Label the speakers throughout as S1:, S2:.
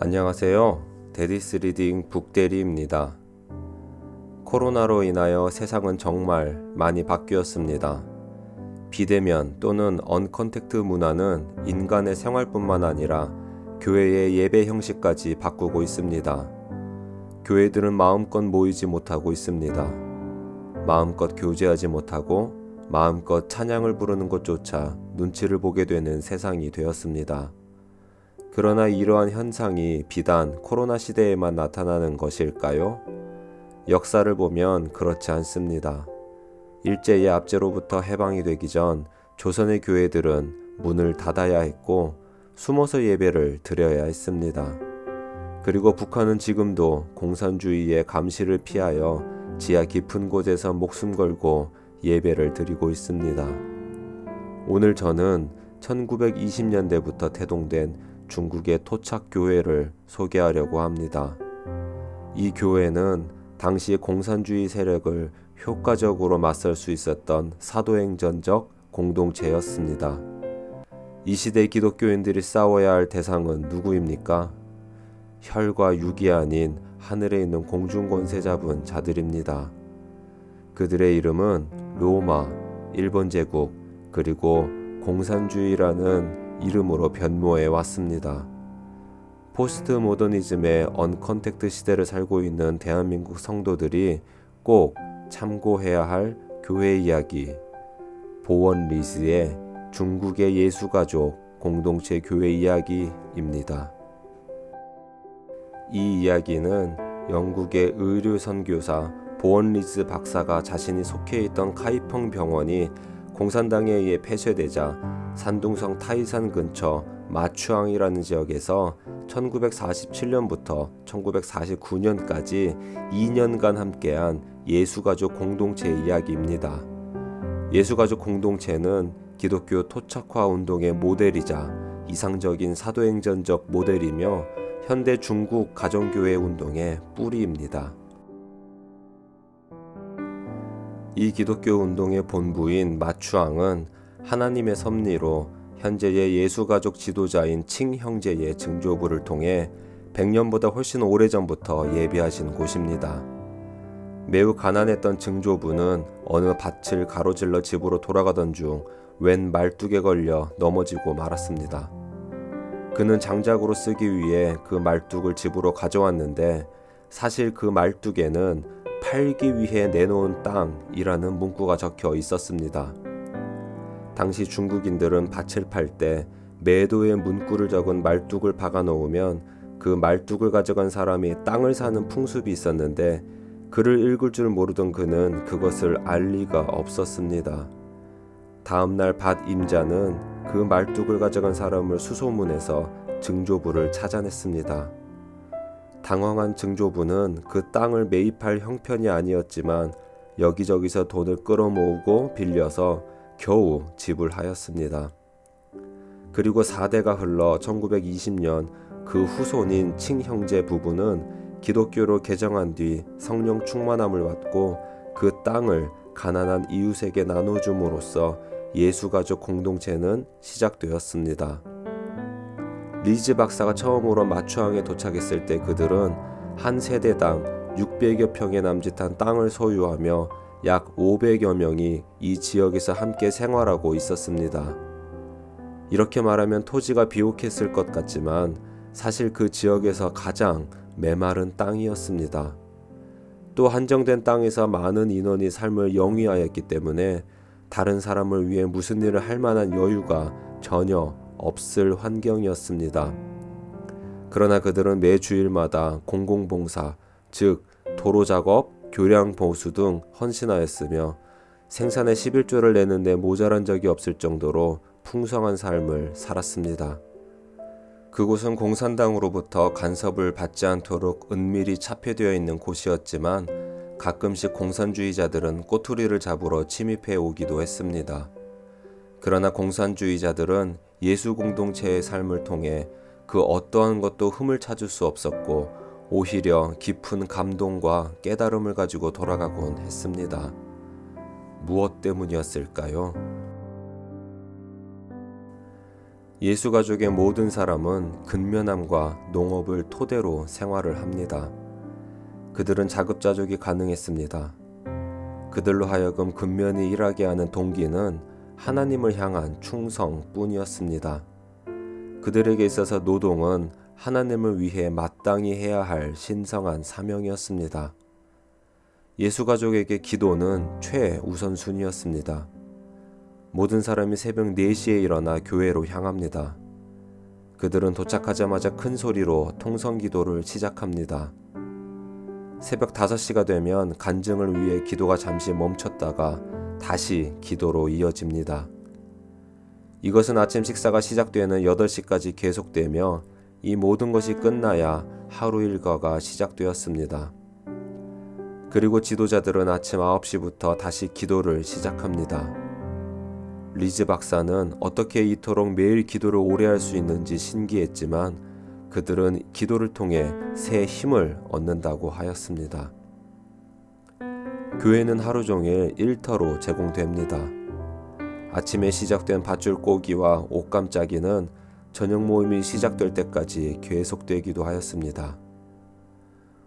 S1: 안녕하세요. 데디스 리딩 북대리입니다. 코로나로 인하여 세상은 정말 많이 바뀌었습니다. 비대면 또는 언컨택트 문화는 인간의 생활뿐만 아니라 교회의 예배 형식까지 바꾸고 있습니다. 교회들은 마음껏 모이지 못하고 있습니다. 마음껏 교제하지 못하고 마음껏 찬양을 부르는 것조차 눈치를 보게 되는 세상이 되었습니다. 그러나 이러한 현상이 비단 코로나 시대에만 나타나는 것일까요? 역사를 보면 그렇지 않습니다. 일제의 압제로부터 해방이 되기 전 조선의 교회들은 문을 닫아야 했고 숨어서 예배를 드려야 했습니다. 그리고 북한은 지금도 공산주의의 감시를 피하여 지하 깊은 곳에서 목숨 걸고 예배를 드리고 있습니다. 오늘 저는 1920년대부터 태동된 중국의 토착교회를 소개하려고 합니다. 이 교회는 당시 공산주의 세력을 효과적으로 맞설 수 있었던 사도행전적 공동체였습니다. 이 시대 기독교인들이 싸워야 할 대상은 누구입니까? 혈과 육이 아닌 하늘에 있는 공중권세 잡은 자들입니다. 그들의 이름은 로마, 일본 제국, 그리고 공산주의라는 이름으로 변모해 왔습니다. 포스트 모더니즘의 언컨택트 시대를 살고 있는 대한민국 성도들이 꼭 참고해야 할 교회 이야기, 보원 리즈의 중국의 예수가족 공동체 교회 이야기입니다. 이 이야기는 영국의 의류 선교사 보원 리즈 박사가 자신이 속해 있던 카이펑 병원이 공산당에 의해 폐쇄되자 산둥성 타이산 근처 마추앙이라는 지역에서 1947년부터 1949년까지 2년간 함께한 예수가족 공동체의 이야기입니다. 예수가족 공동체는 기독교 토착화 운동의 모델이자 이상적인 사도행전적 모델이며 현대 중국 가정교회 운동의 뿌리입니다. 이 기독교 운동의 본부인 마추앙은 하나님의 섭리로 현재의 예수가족 지도자인 칭 형제의 증조부를 통해 100년보다 훨씬 오래전부터 예비하신 곳입니다. 매우 가난했던 증조부는 어느 밭을 가로질러 집으로 돌아가던 중 웬 말뚝에 걸려 넘어지고 말았습니다. 그는 장작으로 쓰기 위해 그 말뚝을 집으로 가져왔는데 사실 그 말뚝에는 팔기 위해 내놓은 땅이라는 문구가 적혀 있었습니다. 당시 중국인들은 밭을 팔 때 매도의 문구를 적은 말뚝을 박아 놓으면 그 말뚝을 가져간 사람이 땅을 사는 풍습이 있었는데 글을 읽을 줄 모르던 그는 그것을 알 리가 없었습니다. 다음날 밭 임자는 그 말뚝을 가져간 사람을 수소문해서 증조부를 찾아냈습니다. 당황한 증조부는 그 땅을 매입할 형편이 아니었지만 여기저기서 돈을 끌어모으고 빌려서 겨우 지불하였습니다. 그리고 4대가 흘러 1920년 그 후손인 칭 형제 부부는 기독교로 개정한 뒤 성령 충만함을 받고 그 땅을 가난한 이웃에게 나눠줌으로써 예수가족 공동체는 시작되었습니다. 리즈 박사가 처음으로 마추앙에 도착했을 때 그들은 한 세대당 600여 평에 남짓한 땅을 소유하며 약 500여 명이 이 지역에서 함께 생활하고 있었습니다. 이렇게 말하면 토지가 비옥했을 것 같지만 사실 그 지역에서 가장 메마른 땅이었습니다. 또 한정된 땅에서 많은 인원이 삶을 영위하였기 때문에 다른 사람을 위해 무슨 일을 할 만한 여유가 전혀 없을 환경이었습니다. 그러나 그들은 매 주일마다 공공봉사, 즉 도로 작업, 교량 보수 등 헌신하였으며 생산에 11조를 내는데 모자란 적이 없을 정도로 풍성한 삶을 살았습니다. 그곳은 공산당으로부터 간섭을 받지 않도록 은밀히 차폐되어 있는 곳이었지만 가끔씩 공산주의자들은 꼬투리를 잡으러 침입해 오기도 했습니다. 그러나 공산주의자들은 예수 공동체의 삶을 통해 그 어떠한 것도 흠을 찾을 수 없었고 오히려 깊은 감동과 깨달음을 가지고 돌아가곤 했습니다. 무엇 때문이었을까요? 예수 가족의 모든 사람은 근면함과 농업을 토대로 생활을 합니다. 그들은 자급자족이 가능했습니다. 그들로 하여금 근면히 일하게 하는 동기는 하나님을 향한 충성뿐이었습니다. 그들에게 있어서 노동은 하나님을 위해 마땅히 해야 할 신성한 사명이었습니다. 예수 가족에게 기도는 최우선순위였습니다. 모든 사람이 새벽 4시에 일어나 교회로 향합니다. 그들은 도착하자마자 큰 소리로 통성기도를 시작합니다. 새벽 5시가 되면 간증을 위해 기도가 잠시 멈췄다가 다시 기도로 이어집니다. 이것은 아침 식사가 시작되는 8시까지 계속되며 이 모든 것이 끝나야 하루 일과가 시작되었습니다. 그리고 지도자들은 아침 9시부터 다시 기도를 시작합니다. 리즈 박사는 어떻게 이토록 매일 기도를 오래 할 수 있는지 신기했지만 그들은 기도를 통해 새 힘을 얻는다고 하였습니다. 교회는 하루 종일 일터로 제공됩니다. 아침에 시작된 밧줄 꼬기와 옷감짜기는 저녁 모임이 시작될 때까지 계속되기도 하였습니다.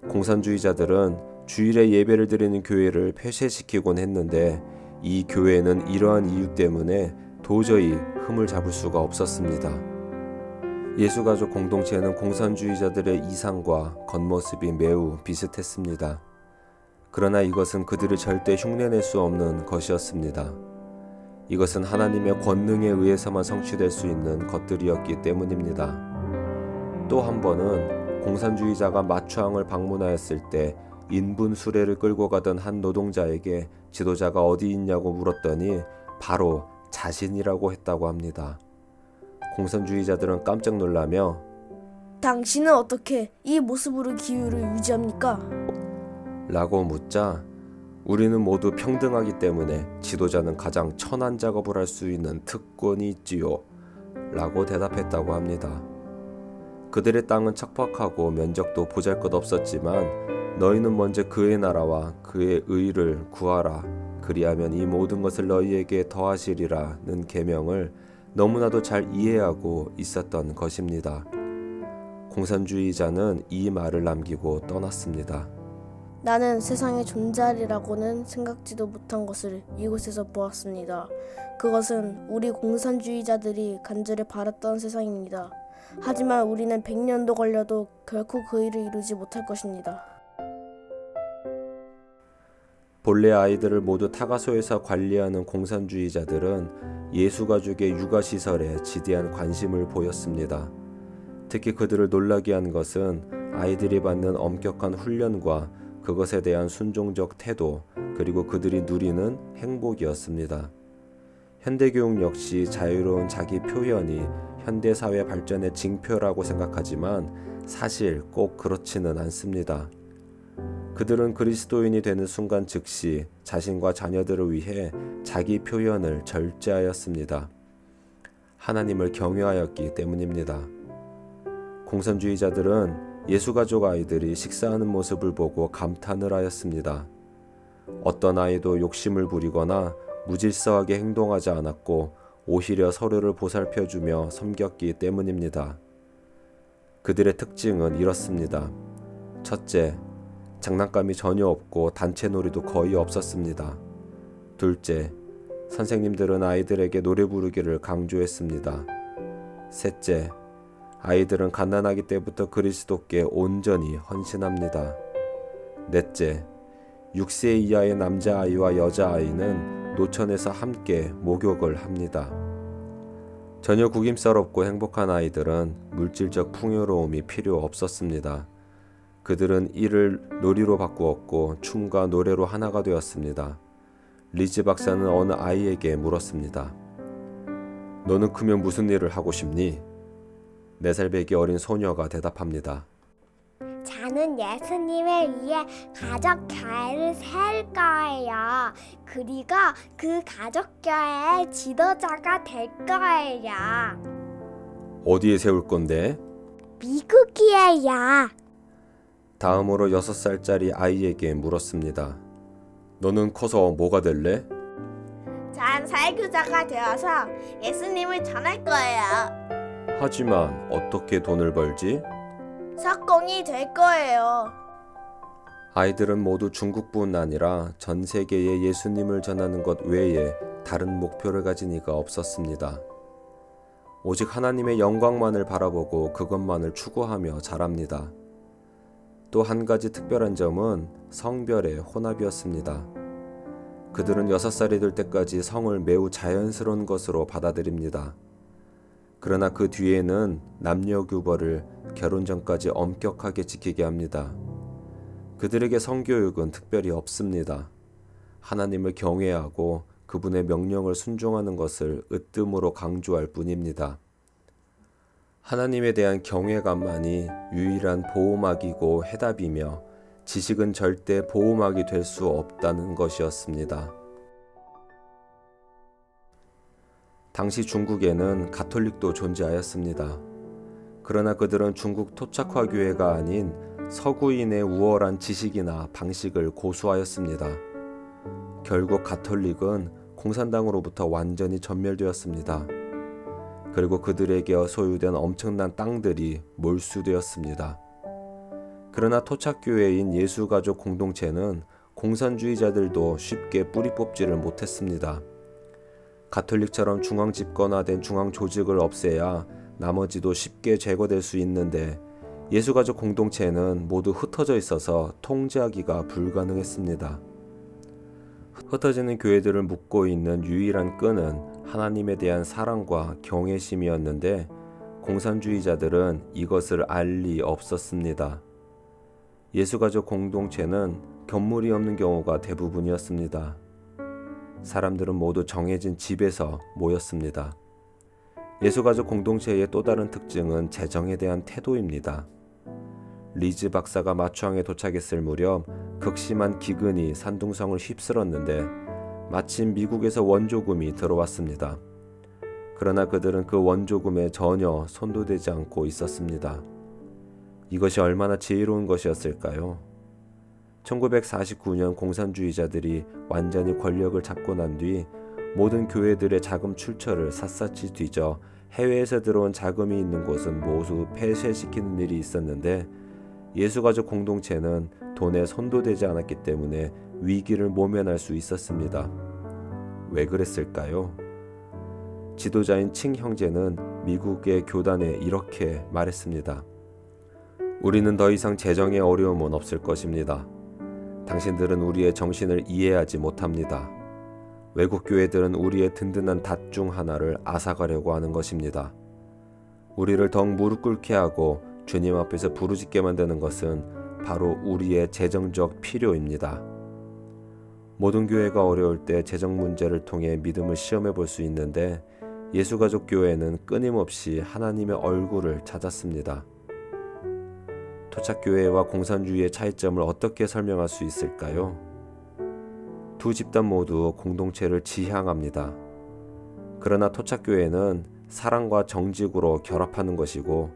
S1: 공산주의자들은 주일에 예배를 드리는 교회를 폐쇄시키곤 했는데 이 교회는 이러한 이유 때문에 도저히 흠을 잡을 수가 없었습니다. 예수가족 공동체는 공산주의자들의 이상과 겉모습이 매우 비슷했습니다. 그러나 이것은 그들이 절대 흉내낼 수 없는 것이었습니다. 이것은 하나님의 권능에 의해서만 성취될 수 있는 것들이었기 때문입니다. 또 한 번은 공산주의자가 마추앙을 방문하였을 때 인분 수레를 끌고 가던 한 노동자에게 지도자가 어디 있냐고 물었더니 바로 자신이라고 했다고 합니다. 공산주의자들은 깜짝 놀라며
S2: 당신은 어떻게 이 모습으로 기후를 유지합니까?
S1: 라고 묻자 우리는 모두 평등하기 때문에 지도자는 가장 천한 작업을 할 수 있는 특권이 있지요 라고 대답했다고 합니다. 그들의 땅은 척박하고 면적도 보잘것없었지만 너희는 먼저 그의 나라와 그의 의를 구하라 그리하면 이 모든 것을 너희에게 더하시리라는 계명을 너무나도 잘 이해하고 있었던 것입니다. 공산주의자는 이 말을 남기고 떠났습니다.
S2: 나는 세상에 존재하리라고는 생각지도 못한 것을 이곳에서 보았습니다. 그것은 우리 공산주의자들이 간절히 바랐던 세상입니다. 하지만 우리는 100년도 걸려도 결코 그 일을 이루지 못할 것입니다.
S1: 본래 아이들을 모두 타가소에서 관리하는 공산주의자들은 예수가족의 육아시설에 지대한 관심을 보였습니다. 특히 그들을 놀라게 한 것은 아이들이 받는 엄격한 훈련과 그것에 대한 순종적 태도 그리고 그들이 누리는 행복이었습니다. 현대교육 역시 자유로운 자기 표현이 현대사회 발전의 징표라고 생각하지만 사실 꼭 그렇지는 않습니다. 그들은 그리스도인이 되는 순간 즉시 자신과 자녀들을 위해 자기 표현을 절제하였습니다. 하나님을 경외하였기 때문입니다. 공산주의자들은 예수가족 아이들이 식사하는 모습을 보고 감탄을 하였습니다. 어떤 아이도 욕심을 부리거나 무질서하게 행동하지 않았고 오히려 서로를 보살펴주며 섬겼기 때문입니다. 그들의 특징은 이렇습니다. 첫째, 장난감이 전혀 없고 단체놀이도 거의 없었습니다. 둘째, 선생님들은 아이들에게 노래 부르기를 강조했습니다. 셋째, 아이들은 갓난아기 때부터 그리스도께 온전히 헌신합니다. 넷째, 6세 이하의 남자아이와 여자아이는 노천에서 함께 목욕을 합니다. 전혀 구김살 없고 행복한 아이들은 물질적 풍요로움이 필요 없었습니다. 그들은 이를 놀이로 바꾸었고 춤과 노래로 하나가 되었습니다. 리즈 박사는 어느 아이에게 물었습니다. 너는 크면 무슨 일을 하고 싶니? 4살 배기 어린 소녀가 대답합니다.
S3: 저는 예수님을 위해 가족교회를 세울 거예요. 그리고 그 가족교회의 지도자가 될 거예요.
S1: 어디에 세울 건데?
S3: 미국이에요.
S1: 다음으로 6살짜리 아이에게 물었습니다. 너는 커서 뭐가 될래?
S2: 전 설교자가 되어서 예수님을 전할 거예요.
S1: 하지만 어떻게 돈을 벌지?
S2: 사건이 될 거예요.
S1: 아이들은 모두 중국뿐 아니라 전 세계에 예수님을 전하는 것 외에 다른 목표를 가진 이가 없었습니다. 오직 하나님의 영광만을 바라보고 그것만을 추구하며 자랍니다. 또 한 가지 특별한 점은 성별의 혼합이었습니다. 그들은 6살이 될 때까지 성을 매우 자연스러운 것으로 받아들입니다. 그러나 그 뒤에는 남녀 규벌을 결혼 전까지 엄격하게 지키게 합니다. 그들에게 성교육은 특별히 없습니다. 하나님을 경외하고 그분의 명령을 순종하는 것을 으뜸으로 강조할 뿐입니다. 하나님에 대한 경외감만이 유일한 보호막이고 해답이며 지식은 절대 보호막이 될 수 없다는 것이었습니다. 당시 중국에는 가톨릭도 존재하였습니다. 그러나 그들은 중국 토착화 교회가 아닌 서구인의 우월한 지식이나 방식을 고수하였습니다. 결국 가톨릭은 공산당으로부터 완전히 전멸되었습니다. 그리고 그들에게 소유된 엄청난 땅들이 몰수되었습니다. 그러나 토착교회인 예수가족 공동체는 공산주의자들도 쉽게 뿌리 뽑지를 못했습니다. 가톨릭처럼 중앙 집권화된 중앙 조직을 없애야 나머지도 쉽게 제거될 수 있는데 예수가족 공동체는 모두 흩어져 있어서 통제하기가 불가능했습니다. 흩어지는 교회들을 묶고 있는 유일한 끈은 하나님에 대한 사랑과 경외심이었는데 공산주의자들은 이것을 알 리 없었습니다. 예수가족 공동체는 견물이 없는 경우가 대부분이었습니다. 사람들은 모두 정해진 집에서 모였습니다. 예수가족 공동체의 또 다른 특징은 재정에 대한 태도입니다. 리즈 박사가 마추앙에 도착했을 무렵 극심한 기근이 산둥성을 휩쓸었는데 마침 미국에서 원조금이 들어왔습니다. 그러나 그들은 그 원조금에 전혀 손도 대지 않고 있었습니다. 이것이 얼마나 지혜로운 것이었을까요? 1949년 공산주의자들이 완전히 권력을 잡고 난 뒤 모든 교회들의 자금 출처를 샅샅이 뒤져 해외에서 들어온 자금이 있는 곳은 모두 폐쇄시키는 일이 있었는데 예수가족 공동체는 돈에 손도 대지 않았기 때문에 위기를 모면할 수 있었습니다. 왜 그랬을까요? 지도자인 칭 형제는 미국의 교단에 이렇게 말했습니다. 우리는 더 이상 재정의 어려움은 없을 것입니다. 당신들은 우리의 정신을 이해하지 못합니다. 외국 교회들은 우리의 든든한 닷 중 하나를 앗아가려고 하는 것입니다. 우리를 더욱 무릎 꿇게 하고 주님 앞에서 부르짖게 만드는 것은 바로 우리의 재정적 필요입니다. 모든 교회가 어려울 때 재정 문제를 통해 믿음을 시험해 볼 수 있는데 예수가족 교회는 끊임없이 하나님의 얼굴을 찾았습니다. 토착교회와 공산주의의 차이점을 어떻게 설명할 수 있을까요? 두 집단 모두 공동체를 지향합니다. 그러나 토착교회는 사랑과 정직으로 결합하는 것이고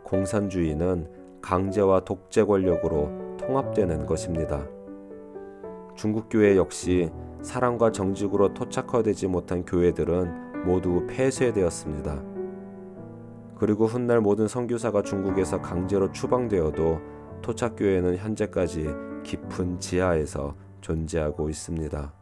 S1: 공산주의는 강제와 독재 권력으로 통합되는 것입니다. 중국교회 역시 사랑과 정직으로 토착화되지 못한 교회들은 모두 폐쇄되었습니다. 그리고 훗날 모든 선교사가 중국에서 강제로 추방되어도 토착교회는 현재까지 깊은 지하에서 존재하고 있습니다.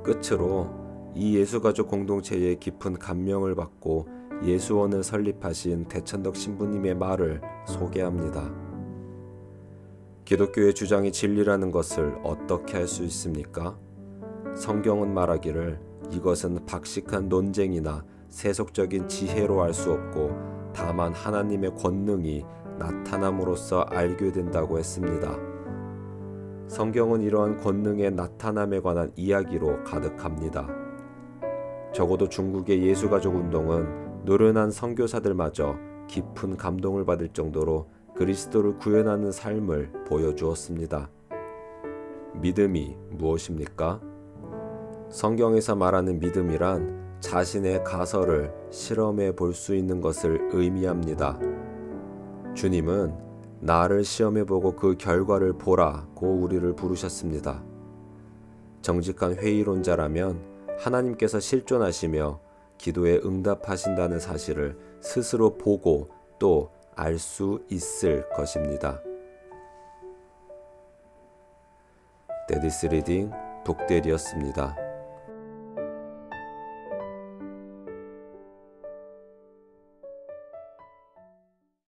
S1: 끝으로 이 예수가족 공동체의 깊은 감명을 받고 예수원을 설립하신 대천덕 신부님의 말을 소개합니다. 기독교의 주장이 진리라는 것을 어떻게 할 수 있습니까? 성경은 말하기를 이것은 박식한 논쟁이나 세속적인 지혜로 알 수 없고 다만 하나님의 권능이 나타남으로써 알게 된다고 했습니다. 성경은 이러한 권능의 나타남에 관한 이야기로 가득합니다. 적어도 중국의 예수가족 운동은 노련한 선교사들마저 깊은 감동을 받을 정도로 그리스도를 구현하는 삶을 보여주었습니다. 믿음이 무엇입니까? 성경에서 말하는 믿음이란 자신의 가설을 실험해 볼 수 있는 것을 의미합니다. 주님은 나를 시험해보고 그 결과를 보라고 우리를 부르셨습니다. 정직한 회의론자라면 하나님께서 실존하시며 기도에 응답하신다는 사실을 스스로 보고 또 알 수 있을 것입니다. 데디스 리딩 독대리였습니다.